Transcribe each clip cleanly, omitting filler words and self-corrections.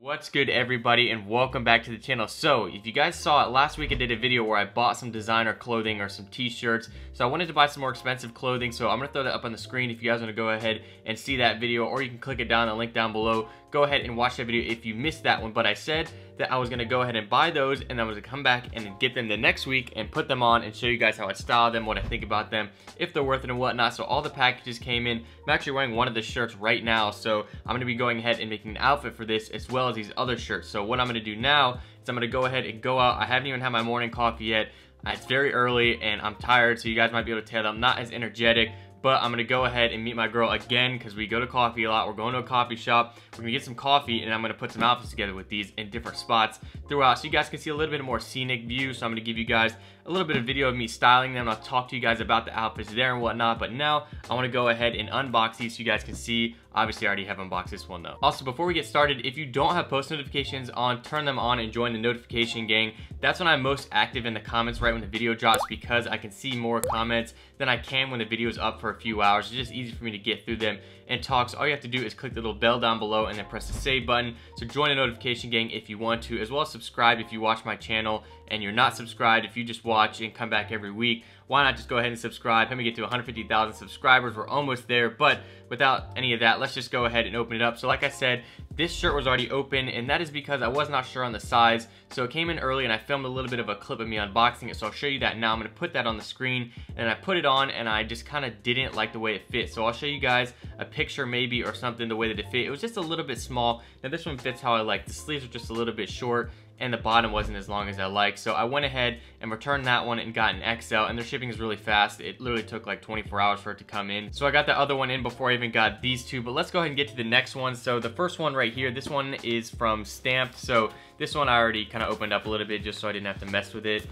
What's good, everybody, and welcome back to the channel. So if you guys saw it last week, I did a video where I bought some designer clothing or some t-shirts. So I wanted to buy some more expensive clothing, so I'm gonna throw that up on the screen if you guys want to go ahead and see that video, or you can click it down the link down below. Go ahead and watch that video if you missed that one. But I said that I was gonna go ahead and buy those, and I was gonna come back and get them the next week and put them on and show you guys how I style them, what I think about them, if they're worth it and whatnot. So all the packages came in. I'm actually wearing one of the shirts right now, so I'm gonna be going ahead and making an outfit for this as well as these other shirts. So what I'm gonna do now is I'm gonna go ahead and go out. I haven't even had my morning coffee yet. It's very early and I'm tired, so you guys might be able to tell that I'm not as energetic. But I'm gonna go ahead and meet my girl again because we go to coffee a lot. We're going to a coffee shop. We're gonna get some coffee, and I'm gonna put some outfits together with these in different spots throughout, so you guys can see a little bit more scenic view. So I'm gonna give you guys a little bit of video of me styling them. I'll talk to you guys about the outfits there and whatnot. But now I want to go ahead and unbox these so you guys can see. Obviously, I already have unboxed this one though. Also, before we get started, if you don't have post notifications on, turn them on and join the notification gang. That's when I'm most active in the comments right when the video drops, because I can see more comments than I can when the video is up for a few hours. It's just easy for me to get through them and talk. So all you have to do is click the little bell down below and then press the save button. So join the notification gang if you want to, as well as subscribe if you watch my channel and you're not subscribed. If you just watch and come back every week, why not just go ahead and subscribe? Help me get to 150,000 subscribers. We're almost there, but without any of that, let's just go ahead and open it up. So like I said, this shirt was already open, and that is because I was not sure on the size. So it came in early, and I filmed a little bit of a clip of me unboxing it, so I'll show you that now. I'm gonna put that on the screen, and I put it on, and I just kind of didn't like the way it fit. So I'll show you guys a picture maybe or something, the way that it fit. It was just a little bit small. Now this one fits how I like. The sleeves are just a little bit short, and the bottom wasn't as long as I like. So I went ahead and returned that one and got an XL, and their shipping is really fast. It literally took like 24 hours for it to come in. So I got the other one in before I even got these two, but let's go ahead and get to the next one. So the first one right here, this one is from Stamped. So this one I already kind of opened up a little bit just so I didn't have to mess with it.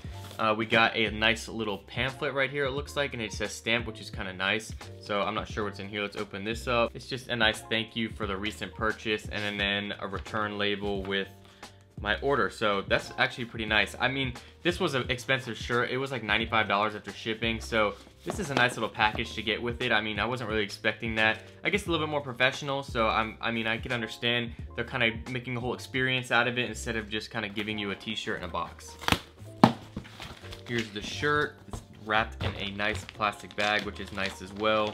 We got a nice little pamphlet right here, it looks like, and it says Stamped, which is kind of nice. So I'm not sure what's in here. Let's open this up. It's just a nice thank you for the recent purchase, and then a return label with my order. So that's actually pretty nice. I mean, this was an expensive shirt. It was like $95 after shipping, so this is a nice little package to get with it. I mean, I wasn't really expecting that. I guess a little bit more professional, so I mean, I can understand they're kind of making a whole experience out of it instead of just kind of giving you a t-shirt in a box. Here's the shirt. It's wrapped in a nice plastic bag, which is nice as well.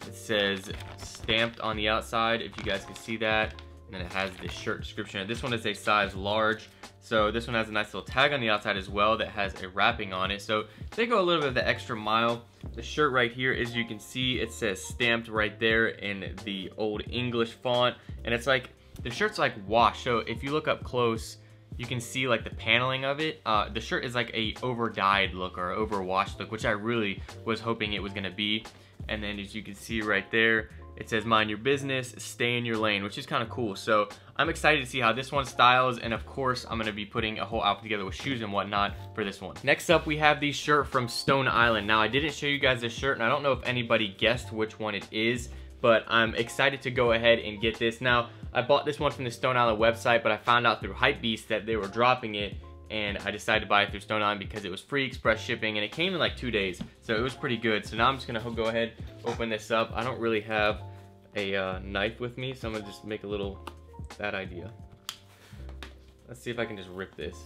It says Stamped on the outside, if you guys can see that. And then it has the shirt description. This one is a size large, so this one has a nice little tag on the outside as well that has a wrapping on it. So they go a little bit of the extra mile. The shirt right here, as you can see, it says Stamped right there in the old English font, and it's like the shirt's like washed. So if you look up close, you can see like the paneling of it. The shirt is like a over-dyed look or over-washed look, which I really was hoping it was gonna be. And then as you can see right there, it says mind your business, stay in your lane, which is kind of cool. So I'm excited to see how this one styles, and of course I'm going to be putting a whole outfit together with shoes and whatnot for this one. Next up, we have the shirt from Stone Island. Now I didn't show you guys this shirt, and I don't know if anybody guessed which one it is, but I'm excited to go ahead and get this. Now I bought this one from the Stone Island website, but I found out through Hypebeast that they were dropping it, and I decided to buy it through Stone Island because it was free express shipping, and it came in like 2 days, so it was pretty good. So now I'm just gonna go ahead, open this up. I don't really have a knife with me, so I'm gonna just make a little bad idea. Let's see if I can just rip this.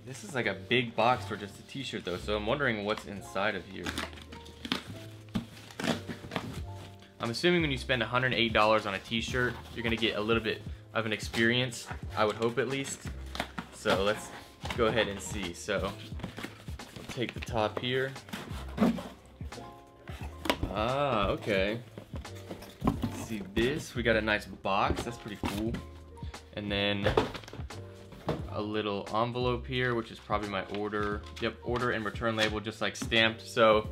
This is like a big box for just a t-shirt though, so I'm wondering what's inside of here. I'm assuming when you spend $108 on a t-shirt, you're gonna get a little bit of an experience, I would hope at least. So let's go ahead and see. So I'll take the top here. Ah, okay. See this, we got a nice box, that's pretty cool. And then a little envelope here, which is probably my order. Yep, order and return label, just like Stamped. So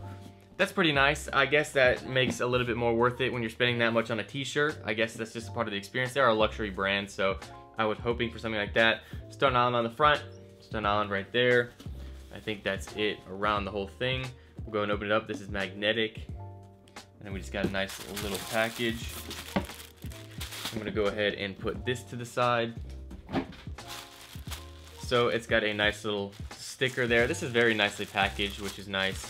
that's pretty nice. I guess that makes a little bit more worth it when you're spending that much on a t-shirt. I guess that's just a part of the experience. They are a luxury brand, so I was hoping for something like that. Stone Island on the front, Stone Island right there. I think that's it around the whole thing. We'll go and open it up. This is magnetic. And then we just got a nice little package. I'm gonna go ahead and put this to the side. So it's got a nice little sticker there. This is very nicely packaged, which is nice.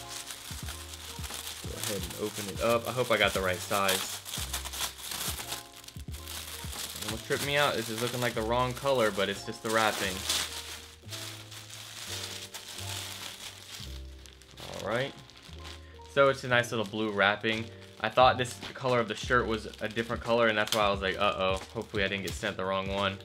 Go ahead and open it up. I hope I got the right size. trip me out. This is looking like the wrong color, but it's just the wrapping. Alright. So it's a nice little blue wrapping. I thought this color of the shirt was a different color, and that's why I was like, uh-oh, hopefully I didn't get sent the wrong one.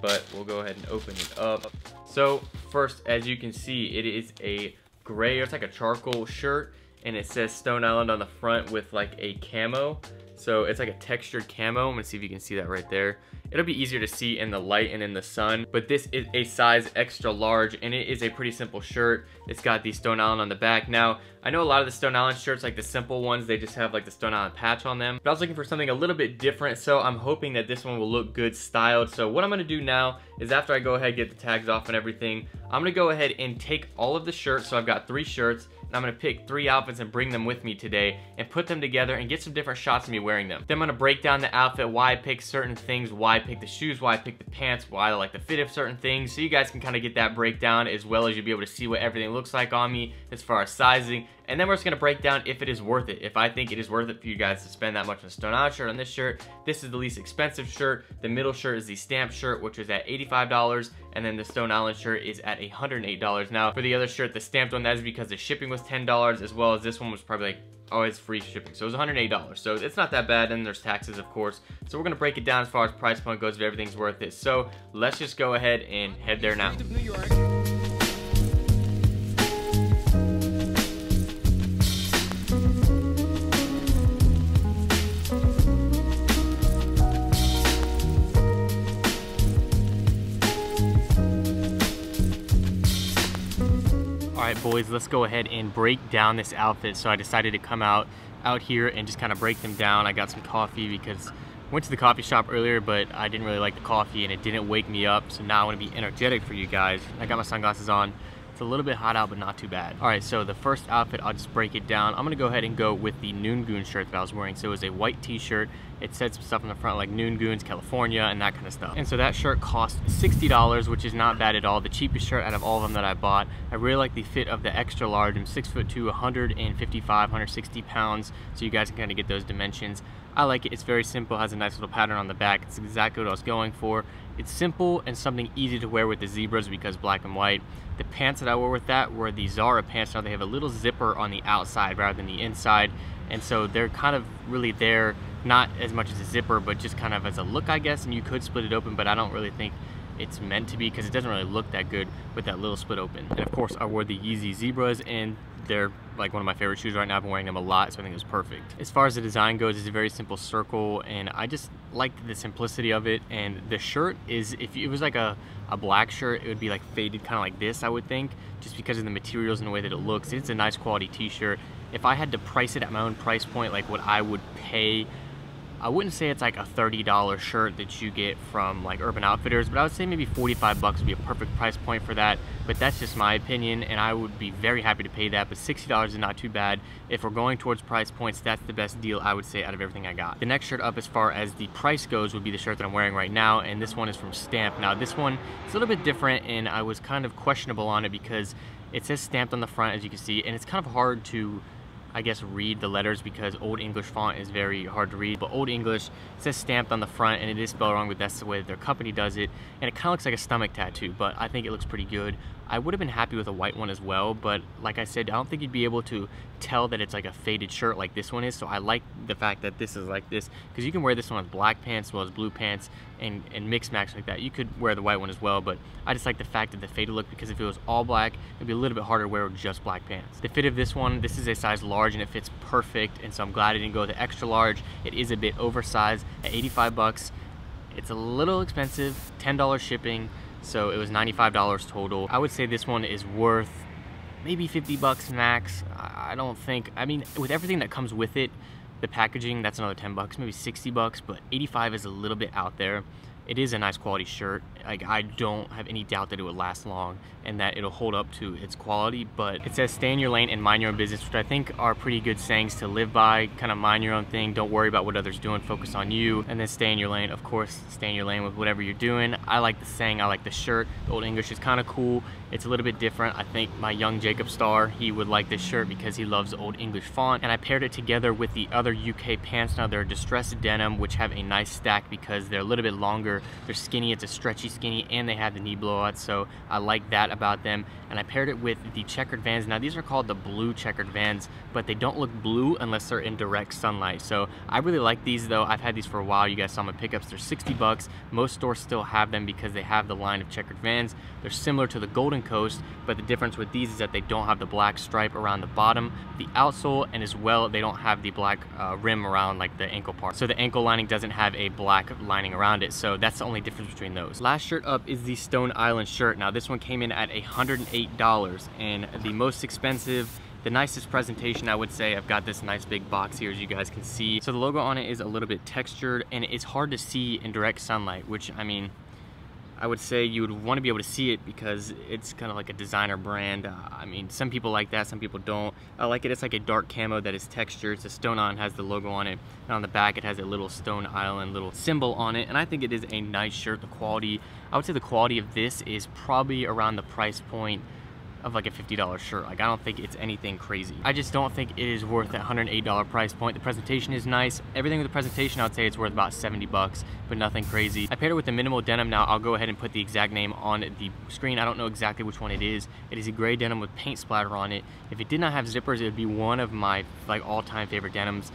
But we'll go ahead and open it up. So first, as you can see, it is a gray, it's like a charcoal shirt, and it says Stone Island on the front with like a camo. So it's like a textured camo. I'm gonna see if you can see that right there. It'll be easier to see in the light and in the sun, but this is a size extra large, and it is a pretty simple shirt. It's got the Stone Island on the back. Now, I know a lot of the Stone Island shirts, like the simple ones, they just have like the Stone Island patch on them, but I was looking for something a little bit different, so I'm hoping that this one will look good styled. So what I'm gonna do now is, after I go ahead and get the tags off and everything, I'm gonna go ahead and take all of the shirts. So I've got 3 shirts, and I'm gonna pick 3 outfits and bring them with me today and put them together and get some different shots of me wearing them. Then I'm gonna break down the outfit, why I picked certain things, why I picked the shoes, why I picked the pants, why I like the fit of certain things, so you guys can kind of get that breakdown, as well as you'll be able to see what everything looks like on me as far as sizing. And then we're just gonna break down if it is worth it. If I think it is worth it for you guys to spend that much on a Stone Island shirt on this shirt. This is the least expensive shirt. The middle shirt is the stamped shirt, which is at $85, and then the Stone Island shirt is at $108. Now, for the other shirt, the stamped one, that is because the shipping was $10, as well as this one was probably like, oh, it's free shipping, so it was $108. So it's not that bad, and there's taxes, of course. So we're gonna break it down as far as price point goes, if everything's worth it. So let's just go ahead and head there now. Alright boys, let's go ahead and break down this outfit. So I decided to come out here and just kind of break them down. I got some coffee because I went to the coffee shop earlier, but I didn't really like the coffee and it didn't wake me up. So now I want to be energetic for you guys. I got my sunglasses on. It's a little bit hot out, but not too bad. Alright, so the first outfit, I'll just break it down. I'm going to go ahead and go with the Noon Goons shirt that I was wearing. So it was a white t-shirt. It said some stuff on the front like Noon Goons, California, and that kind of stuff. And so that shirt cost $60, which is not bad at all. The cheapest shirt out of all of them that I bought. I really like the fit of the extra large. I'm 6'2", 155, 160 pounds. So you guys can kind of get those dimensions. I like it. It's very simple, has a nice little pattern on the back. It's exactly what I was going for. It's simple and something easy to wear with the zebras because black and white. The pants that I wore with that were the Zara pants. Now they have a little zipper on the outside rather than the inside. And so they're kind of really there, not as much as a zipper, but just kind of as a look, I guess. And you could split it open, but I don't really think it's meant to be because it doesn't really look that good with that little split open. And of course I wore the Yeezy Zebras, and they're like one of my favorite shoes right now. I've been wearing them a lot, so I think it was perfect. As far as the design goes, it's a very simple circle, and I just liked the simplicity of it. And the shirt is, if it was like a black shirt, it would be like faded kind of like this, I would think, just because of the materials and the way that it looks. It's a nice quality t-shirt. If I had to price it at my own price point, like what I would pay, I wouldn't say it's like a $30 shirt that you get from like Urban Outfitters, but I would say maybe 45 bucks would be a perfect price point for that. But that's just my opinion, and I would be very happy to pay that. But $60 is not too bad. If we're going towards price points, that's the best deal, I would say, out of everything I got. The next shirt up as far as the price goes would be the shirt that I'm wearing right now, and this one is from Stamp. Now this one is a little bit different, and I was kind of questionable on it because it says Stamped on the front, as you can see, and it's kind of hard to, I guess, read the letters because Old English font is very hard to read. But Old English, it says Stamped on the front, and it is spelled wrong, but that's the way that their company does it. And it kind of looks like a stomach tattoo, but I think it looks pretty good. I would have been happy with a white one as well, but like I said, I don't think you'd be able to tell that it's like a faded shirt like this one is. So I like the fact that this is like this, because you can wear this one with black pants as well as blue pants and mix match like that. You could wear the white one as well, but I just like the fact of the faded look, because if it was all black, it'd be a little bit harder to wear with just black pants. The fit of this one, this is a size large, and it fits perfect, and so I'm glad I didn't go with the extra large. It is a bit oversized at 85 bucks. It's a little expensive, $10 shipping, so it was $95 total. I would say this one is worth maybe 50 bucks max. I don't think, I mean, with everything that comes with it, the packaging, that's another 10 bucks, maybe 60 bucks, but 85 is a little bit out there. It is a nice quality shirt. Like, I don't have any doubt that it would last long and that it'll hold up to its quality, but it says stay in your lane and mind your own business, which I think are pretty good sayings to live by. Kind of mind your own thing, don't worry about what others doing, focus on you, and then stay in your lane. Of course, stay in your lane with whatever you're doing. I like the saying, I like the shirt. The Old English is kind of cool. It's a little bit different. I think my young Jacob Star, he would like this shirt because he loves the Old English font, and I paired it together with the OtherUK pants. Now they're distressed denim, which have a nice stack because they're a little bit longer longer. They're skinny, it's a stretchy skinny, and they have the knee blowouts, so I like that about them. And I paired it with the Checkered Vans. Now these are called the blue Checkered Vans, but they don't look blue unless they're in direct sunlight. So I really like these though. I've had these for a while. You guys saw my pickups. They're 60 bucks. Most stores still have them because they have the line of Checkered Vans. They're similar to the Golden Coast, but the difference with these is that they don't have the black stripe around the bottom, the outsole, and as well they don't have the black rim around like the ankle part. So the ankle lining doesn't have a black lining around it, so that's the only difference between those. Last shirt up is the Stone Island shirt. Now this one came in at $108, and the most expensive, the nicest presentation, I would say. I've got this nice big box here, as you guys can see. So the logo on it is a little bit textured, and it's hard to see in direct sunlight, which, I mean, I would say you would want to be able to see it because it's kind of like a designer brand. I mean, some people like that, some people don't. I like it. It's like a dark camo that is textured. It's a Stone Island, has the logo on it, and on the back it has a little Stone Island little symbol on it, and I think it is a nice shirt. The quality, I would say the quality of this is probably around the price point of like a $50 shirt. Like, I don't think it's anything crazy. I just don't think it is worth that $108 price point. The presentation is nice. Everything with the presentation, I would say it's worth about 70 bucks, but nothing crazy. I paired it with the MNML Denim. Now I'll go ahead and put the exact name on the screen. I don't know exactly which one it is. It is a gray denim with paint splatter on it. If it did not have zippers, it would be one of my like all-time favorite denims.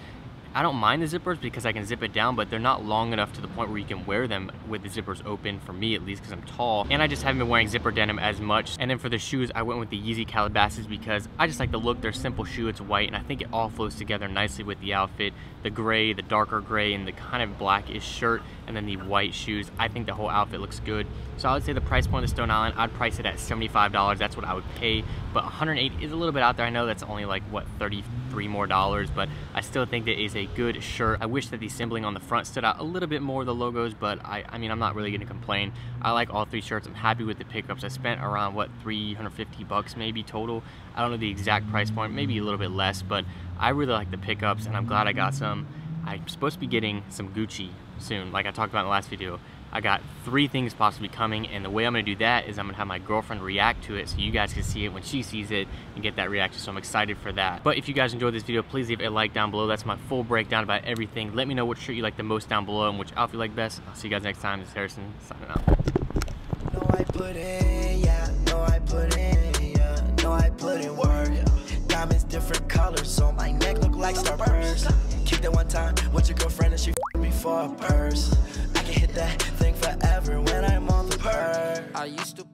I don't mind the zippers because I can zip it down, but they're not long enough to the point where you can wear them with the zippers open, for me at least, because I'm tall, and I just haven't been wearing zipper denim as much. And then for the shoes, I went with the Yeezy Calabasas because I just like the look. They're a simple shoe, it's white, and I think it all flows together nicely with the outfit. The gray, the darker gray, and the kind of blackish shirt, and then the white shoes. I think the whole outfit looks good. So I would say the price point of the Stone Island, I'd price it at $75. That's what I would pay, but $108 is a little bit out there. I know that's only like, what, $33 more, but I still think that is a good shirt. I wish that the symboling on the front stood out a little bit more, the logos, but I mean, I'm not really gonna complain. I like all three shirts. I'm happy with the pickups. I spent around, what, 350 bucks maybe total. I don't know the exact price point, maybe a little bit less, but I really like the pickups, and I'm glad I got some. I'm supposed to be getting some Gucci soon, like I talked about in the last video. I got 3 things possibly coming, and the way I'm gonna do that is I'm gonna have my girlfriend react to it so you guys can see it when she sees it and get that reaction, so I'm excited for that. But if you guys enjoyed this video, please leave a like down below. That's my full breakdown about everything. Let me know what shirt you like the most down below and which outfit you like best. I'll see you guys next time. This is Harrison, signing out. No, I put in, yeah. No, I put in, yeah. No, I put in work. Diamonds different colors, so my neck look like Starburst. Kicked it one time with your girlfriend and she me for a purse. I can hit that thing forever when I'm on the purse. I used to